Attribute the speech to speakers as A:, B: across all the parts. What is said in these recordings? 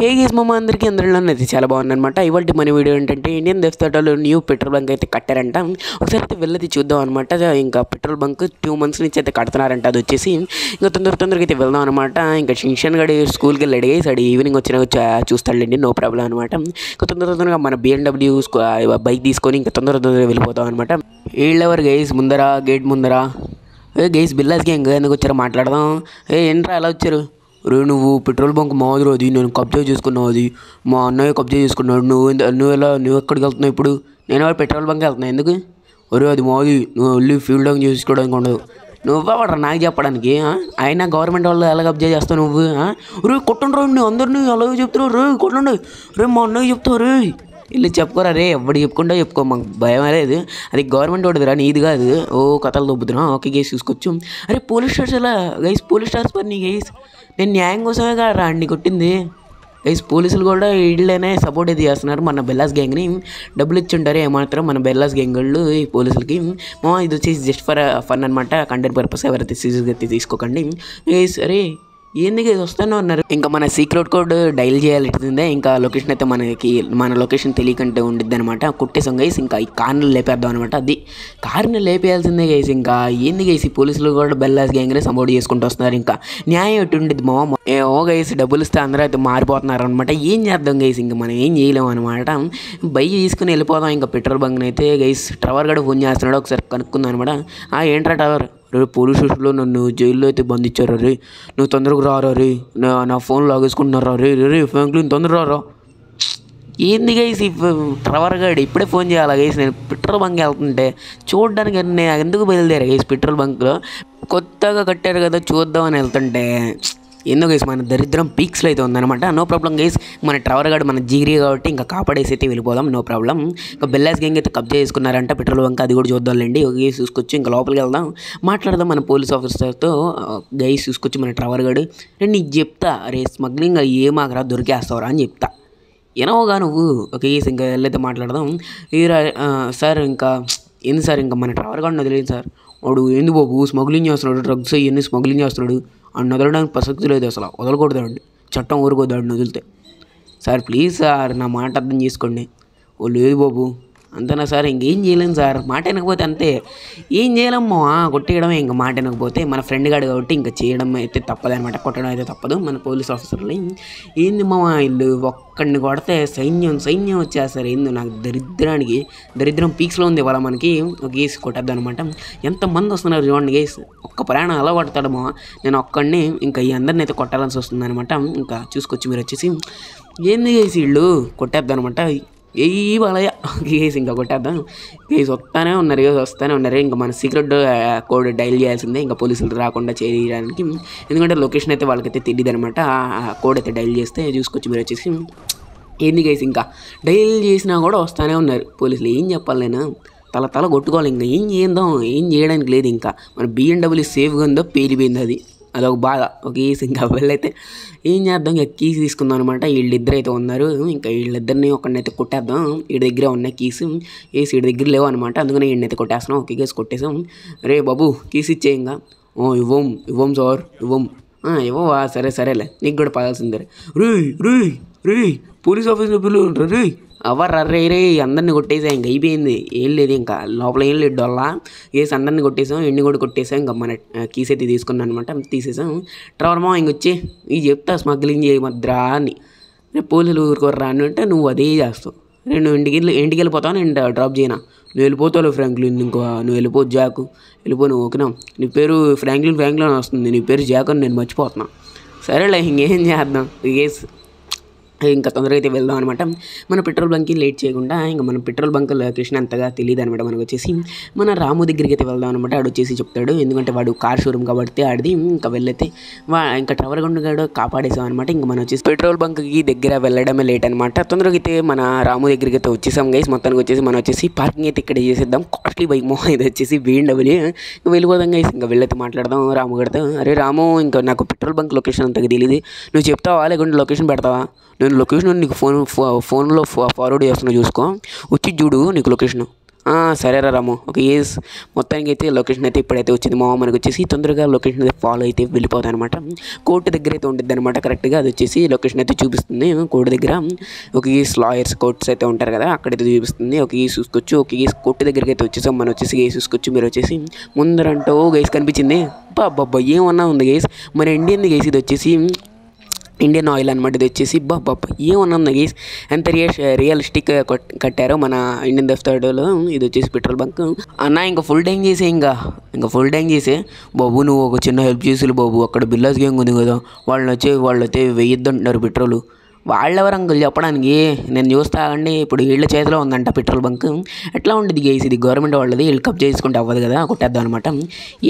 A: Hey guys మామ అందరికీ అందరిలోనైతే చాలా బాగుందన్నమాట. ఇవాళ మన వీడియో ఏంటంటే ఇండియన్ దేవస్థానాలు న్యూ పెట్రోల్ బంక్ అయితే కట్టారంట. ఒకసారి అయితే వెళ్ళి చూద్దాం అనమాట. ఇంకా పెట్రోల్ బంక్ 2 months నుంచి అయితే కడుతున్నారంట. అది వచ్చేసి ఇంకా తొందరగా అయితే వెళ్దాం అనమాట. ఇంకా షింక్షన్ గడి స్కూల్కి వెళ్ళాడు గైస్. అది ఈవినింగ్ వచ్చినా చూస్తాడులేండి, నో ప్రాబ్లం అనమాట. ఇంకా తొందరగా మన BMW బైక్ తీసుకొని ఇంకా తొందరగా వెళ్ళిపోతాం అనమాట. వీళ్ళెవరు గైస్ ముందర గేట్ ముందర గైస్ బిల్లాస్కి ఇంకా ఎందుకు వచ్చారో మాట్లాడదాం. ఏంట్రా ఎలా వచ్చారు? నువ్వు పెట్రోల్ బంక్ మాదిరి అది నేను కబ్జా చేసుకున్నావు, అది మా అన్నయ్య కబ్జా చేసుకున్నాడు. నువ్వు ఎక్కడికి వెళ్తున్నావు ఇప్పుడు? నేను వాడు పెట్రోల్ బంక్ వెళ్తున్నాను. ఎందుకు? అది మాది, నువ్వు వెళ్ళి ఫీల్డ్ వర్క్ చేసుకోవడానికి ఉండదు. నువ్వెవడరా నాకు చెప్పడానికి? అయినా గవర్నమెంట్ వాళ్ళు ఎలా కబ్జా చేస్తావు నువ్వు? కొట్టండి నువ్వు అందరినీ అలాగే చెప్తున్నావు. కొట్టండి మా అన్నయ్య చెప్తావు వీళ్ళు చెప్పుకోరా ఎవడు చెప్పుకుంటా చెప్పుకో, మాకు భయం లేదు. అది గవర్నమెంట్ వాడిదిరా, నీది కాదు. కథలు దొబ్బుతున్నా. ఓకే గైస్ చూసుకోవచ్చు. పోలీస్ స్టేషన్ ఎలా గైస్? పోలీస్ స్టార్స్ పని గైస్, నేను న్యాయం కోసమే కాదు అన్ని కొట్టింది గైస్. పోలీసులు కూడా వీళ్ళనే సపోర్ట్ అయితే చేస్తున్నారు. మన బెల్లాస్ గ్యాంగ్ని డబ్బులు ఇచ్చింటారు ఏమాత్రం మన బెల్లాస్ గ్యాంగ్ వాళ్ళు ఈ పోలీసులకి. ఇది వచ్చేసి జస్ట్ ఫర్ ఫన్ అనమాట, కంటెంట్ పర్పస్. ఎవరైతే సీరియస్గా అయితే తీసుకోకండి గైస్. ఎందుకు ఇది వస్తానే ఉన్నారు. ఇంకా మన సీక్రెట్ కోడ్ డైల్ చేయాల్సిందే. ఇంకా లొకేషన్ అయితే మన లొకేషన్ తెలియకంటే ఉండిద్ది అనమాట. కుట్టేసాం గైస్. ఇంకా ఈ కార్ని లేపేద్దాం అనమాట. అది కార్ని లేపేయాల్సిందే గైస్. ఇంకా ఏంది గైస్, ఈ పోలీసులు కూడా బెల్లాస్ గ్యాంగ్ని సపోర్ట్ చేసుకుంటూ వస్తున్నారు. ఇంకా న్యాయం ఎటు ఉండిద్ది మామ. గైస్ డబ్బులు ఇస్తే అందరూ అయితే మారిపోతున్నారు అనమాట. ఏం చేద్దాం గైస్, ఇంకా మనం ఏం చేయలేము అనమాట. బైక్ తీసుకుని వెళ్ళిపోదాం ఇంకా పెట్రోల్ బంక్ని అయితే గైస్. ట్రవర్ గడ ఫోన్ చేస్తున్నాడు, ఒకసారి కనుక్కుందాం అనమాట. ఏంట్రా టవర్? పోలీస్ స్టేషన్లో నన్ను జైల్లో అయితే బంధించారు. నువ్వు తొందరగా రారా నా ఫోన్ లాగేసుకుంటున్నారా? ఫ్రాంక్లిన్ తొందరగా రారా. ఏంది గైస్ ఈ ట్రవర్ గాడు ఇప్పుడే ఫోన్ చేయాలా గైస్? నేను పెట్రోల్ బంక్ వెళ్తుంటే చూడడానికి నేను ఎందుకు బయలుదేరా గైస్? పెట్రోల్ బంక్లో కొత్తగా కట్టారు కదా, చూద్దామని వెళ్తుంటే ఎందుకు గైస్ మన దరిద్రం పీక్స్లో అయితే ఉందన్నమాట. నో ప్రాబ్లం గైస్, మన ట్రవర్ గాడు మన జిగిరి కాబట్టి ఇంకా కాపాడేసి అయితే వెళ్ళిపోదాం, నో ప్రాబ్లం. ఇంకా బెల్లాస్ గ్యాంగ్ అయితే కబ్జా చేసుకున్నారంట పెట్రోల్ బంక్, అది కూడా చూద్దాంలేండి. గైస్ చూసుకొచ్చి ఇంకా లోపలికి వెళ్దాం, మాట్లాడదాం మన పోలీస్ ఆఫీసర్తో. గైస్ చూసుకొచ్చి మన ట్రవర్ గాడు నీకు చెప్తా, స్మగ్లింగ్ ఏమాకరా దొరికేస్తావరా అని చెప్తా, ఎనవోగా నువ్వు. ఓకే గైస్ ఇంకా వెళ్ళైతే మాట్లాడదాం. సార్ ఇంకా ఏంది సార్, ఇంకా మన ట్రవర్ గాడిని వదిలేదు సార్. వాడు ఏంది బాబు స్మగ్లింగ్ చేస్తున్నాడు, డ్రగ్స్ అవన్నీ స్మగ్లింగ్ చేస్తున్నాడు అని వదలడానికి ప్రసక్తి లేదు, అసలు వదలకూడదండి, చట్టం ఊరుకోదాడిని వదిలితే. సార్ ప్లీజ్ సార్ నా మాట అర్థం చేసుకోండి. లేదు బాబు అంతేనా సార్? ఇంకేం చేయలేము సార్, మాట వినకపోతే అంతే, ఏం చేయలేమ్మా, కొట్టేయడమే. ఇంకా మాట వినకపోతే మన ఫ్రెండ్ గాడు కాబట్టి ఇంకా చేయడం అయితే తప్పదనమాట, కొట్టడం అయితే తప్పదు. మన పోలీస్ ఆఫీసర్లు ఏంది మా వీళ్ళు ఒక్కడిని కొడితే సైన్యం వచ్చేస్తారు. ఏందో నాకు దరిద్రం పీక్స్లో ఉంది ఇవాళ మనకి. ఒక గేసి కొట్టద్దు అనమాట. ఎంతమంది వస్తున్నారు చూడండి గేస్, ఒక్క ప్రయాణం అలా కొడతాడు మా, నేను ఒక్కడిని ఇంకా ఈ అందరిని అయితే కొట్టాల్సి వస్తుంది అనమాట. ఇంకా చూసుకొచ్చి మీరు వచ్చేసి ఏంది గేసి వీళ్ళు కొట్టేద్దాం అనమాట. వాళ్ళ గేస్ ఇంకా కొట్టేద్దాం. గేస్ వస్తూనే ఉన్నారు. ఇంకా మన సీక్రెట్ కోడ్ డైల్ చేయాల్సిందే, ఇంకా పోలీసులు రాకుండా చేయడానికి. ఎందుకంటే లొకేషన్ అయితే వాళ్ళకైతే తెలియదు అనమాట. ఆ కోడ్ అయితే డైల్ చేస్తే చూసుకొచ్చి మీరు వచ్చేసి ఏంది గైస్, ఇంకా డైల్ చేసినా కూడా వస్తూనే ఉన్నారు పోలీసులు. ఏం చెప్పాలి, నేను తల కొట్టుకోవాలి. ఇంకా ఏం చేయడానికి లేదు. ఇంకా మన BMW సేఫ్గా ఉందో పేలిపోయింది, అదొక బాధ. ఓకే ఇంకా వెళ్ళైతే ఏం చేద్దాం, ఇంకా కీస్ తీసుకుందాం అనమాట. వీళ్ళిద్దరు అయితే ఉన్నారు, ఇంకా వీళ్ళిద్దరిని ఒకరినైతే కొట్టేద్దాం. వీడి దగ్గరే ఉన్నాయి కీస్, వీడి దగ్గర లేవు అనమాట, అందుకని వీడినైతే కొట్టేస్తున్నాం. ఓకే కేసు కొట్టేసాం. బాబు కీస్ ఇచ్చే. ఇంకా ఇవ్వం సార్ ఇవ్వవా? సరేలే, నీకు కూడా పడాల్సిందే. రే పోలీస్ ఆఫీసర్ పిల్లలు ఉంటారు అవర్రా అందరిని కొట్టేసాం. ఇంకా అయిపోయింది, ఏం లేదు ఇంకా లోపల ఏం లేదు డొల్లా. వేసి అందరిని కొట్టేసాం, ఎండి కూడా కొట్టేసాం. ఇంకా మన కీస్ అయితే తీసుకున్నాం అనమాట, తీసేసాం. ట్రవర్ మా ఇంకొచ్చి ఇది చెప్తా స్మగ్లింగ్ చేయమద్రా అని. రేపు పోలీసులు ఊరుకోర్రా అని అంటే నువ్వు అదే చేస్తావు. నువ్వు ఇంటికి వెళ్ళిపోతావు, నేను డ్రాప్ చేయనా? నువ్వు వెళ్ళిపోతావు ఫ్రాంక్లిన్, నువ్వు వెళ్ళిపో జాకు, నువ్వు ఓకేనా? నీ పేరు ఫ్రాంక్లిన్ వస్తుంది, నీ పేరు జాక్ అని నేను మర్చిపోతున్నా. సరేలే ఇంకేం చేద్దాం. ఇంకా తొందరగా అయితే వెళ్దాం అనమాట. మన పెట్రోల్ బంక్కి లేట్ చేయకుండా ఇంకా మన పెట్రోల్ బంక్ లొకేషన్ అంతగా తెలియదు అనమాట. మనకు వచ్చేసి మన రాము దగ్గరికి అయితే వెళ్దాం అనమాట. ఆడు వచ్చేసి చెప్తాడు, ఎందుకంటే వాడు కార్ షోరూమ్ కాబట్టి ఆడిది. ఇంకా వెళ్ళైతే ఇంకా ట్రవర్ గుండు కాపాడేసాం అనమాట. ఇంకా మనం వచ్చేసి పెట్రోల్ బంక్కి దగ్గర వెళ్ళడమే లేట్ అనమాట. తొందరగా అయితే మన రాము దగ్గరికి అయితే వచ్చేసాం గైస్. మొత్తానికి వచ్చేసి మనం వచ్చేసి పార్కింగ్ అయితే ఇక్కడ చేసేద్దాం. కాస్ట్లీ బైక్ ఇది వచ్చేసి BMW. ఇంకా వెళ్ళిపోదాం గైస్. ఇంకా వెళ్ళైతే మాట్లాడదాం రాము గడితో. రాము ఇంకా నాకు పెట్రోల్ బంక్ లొకేషన్ అంతగా తెలియదు, నువ్వు చెప్తావా లేకుంటే లొకేషన్ పెడతావా? నేను లొకేషన్ నీకు ఫోన్లో ఫార్వర్డ్ చేస్తున్నా, చూసుకో, వచ్చి చూడు నీకు లొకేషన్. సరేరా రాము. ఓకే గైస్, మొత్తానికి అయితే లొకేషన్ అయితే ఇప్పుడైతే వచ్చింది. మా మనకు వచ్చేసి తొందరగా లొకేషన్ అయితే ఫాలో అయితే వెళ్ళిపోతాయి అనమాట. కోర్టు దగ్గర అయితే ఉంటుంది అనమాట. కరెక్ట్గా అది వచ్చేసి లొకేషన్ అయితే చూపిస్తుంది. కోర్టు దగ్గర ఒక గేస్ లాయర్స్ కోర్ట్స్ అయితే ఉంటారు కదా, అక్కడైతే చూపిస్తుంది. ఒక గేస్ చూసుకోవచ్చు. ఒక గేస్ కోర్టు దగ్గరికి అయితే వచ్చేసాం. మనం వచ్చేసి గేస్ చూసుకోవచ్చు. మీరు వచ్చేసి ముందరంటూ గేస్ కనిపించింది. బాబా ఏమన్నా ఉంది గేస్, మన ఇండియన్ గేస్ ఇది వచ్చేసి ఇండియన్ ఆయిల్ అనమాట. ఇది వచ్చేసి బాబా ఏమన్నా ఉంది గేస్, ఎంత రియలిస్టిక్ కట్టారో మన ఇండియన్ దఫ్తర్లో. ఇది వచ్చేసి పెట్రోల్ బంక్ అన్న. ఇంకా ఫుల్ ట్యాంక్ చేసే, ఇంకా ఫుల్ ట్యాంక్ చేసే బాబు. నువ్వు ఒక చిన్న హెల్ప్ చేసి బాబు, అక్కడ బిల్లాస్ గ్యాంగ్ ఉంది కదా, వాళ్ళైతే వెయ్యొద్దంటున్నారు పెట్రోల్. వాళ్ళెవరు అంకుల్ చెప్పడానికి, నేను చూస్తా అండి. ఇప్పుడు వీళ్ళ చేతిలో ఉందంట పెట్రోల్ బంక్. ఎట్లా ఉంటుంది గేస్, ఇది గవర్నమెంట్ వాళ్ళది, వీళ్ళు కప్ చేసుకుంటే అవ్వదు కదా, కొట్టేద్దాం అనమాట.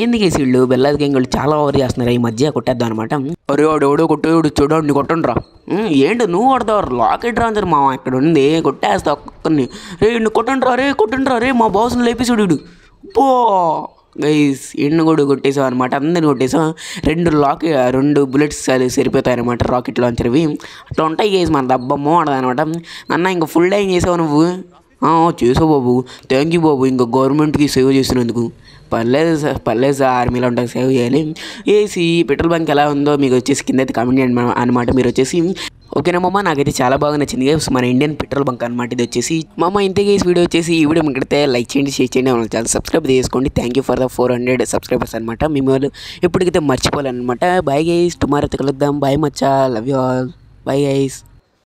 A: ఏంది గేసి వీళ్ళు బెల్లాస్ గ్యాంగ్ వాళ్ళు చాలా ఓవర్ చేస్తున్నారు ఈ మధ్య, కొట్టేద్దాం అనమాట. అరే వాడు ఎవడో కొట్టేవాడు చూడండి, కొట్టండి రా. ఏంటి నువ్వు కొడతావు, లాకెట్ రా అందరు మా ఇక్కడ ఉంది, కొట్టేస్తా ఒక్కొక్కరిని. రే కొట్టండి రా రే, మా బాస్ని లేపేసాడు వీడు. పో గైస్, ఎండు కూడా కొట్టేసాం అనమాట. అందరిని కొట్టేసాం. 2 బుల్లెట్స్ అది సరిపోతాయి అనమాట, రాకెట్ లాంచర్వి. అట్లా ఉంటాయి గైస్, మన దబ్బమ్మో అనమాట. అన్న ఇంకా ఫుల్ టైం చేసావు నువ్వు. చేసావు బాబు, థ్యాంక్ యూ బాబు, ఇంకా గవర్నమెంట్కి సేవ్ చేసినందుకు. పర్లేదు సార్, ఆర్మీలో ఉంటాయి, సేవ్ చేయాలి. ఏసీ పెట్రోల్ బంక్ ఎలా ఉందో మీకు వచ్చేసి కింద అయితే కామెంట్ చేయండి అనమాట. మీరు వచ్చేసి ఓకేనా మామ, నాకైతే చాలా బాగా నచ్చింది గైస్ మన ఇండియన్ పెట్రోల్ బంక్ అనమాట. ఇది వచ్చేసి మామ ఇంతే గైస్ వీడియో వచ్చేసి. ఈ వీడియో మీకు లైక్ చేయండి, షేర్ చేయండి, చాలా సబ్స్క్రైబ్ చేసుకోండి. Thank you for the 400 subscribers అనమాట. మేము ఎప్పటికైతే మర్చిపోవాలన్నమాట. బాయ్ గైస్, టుమారో అయితే కలుద్దాం. బాయ్ మచ్చా, love you all, bye guys.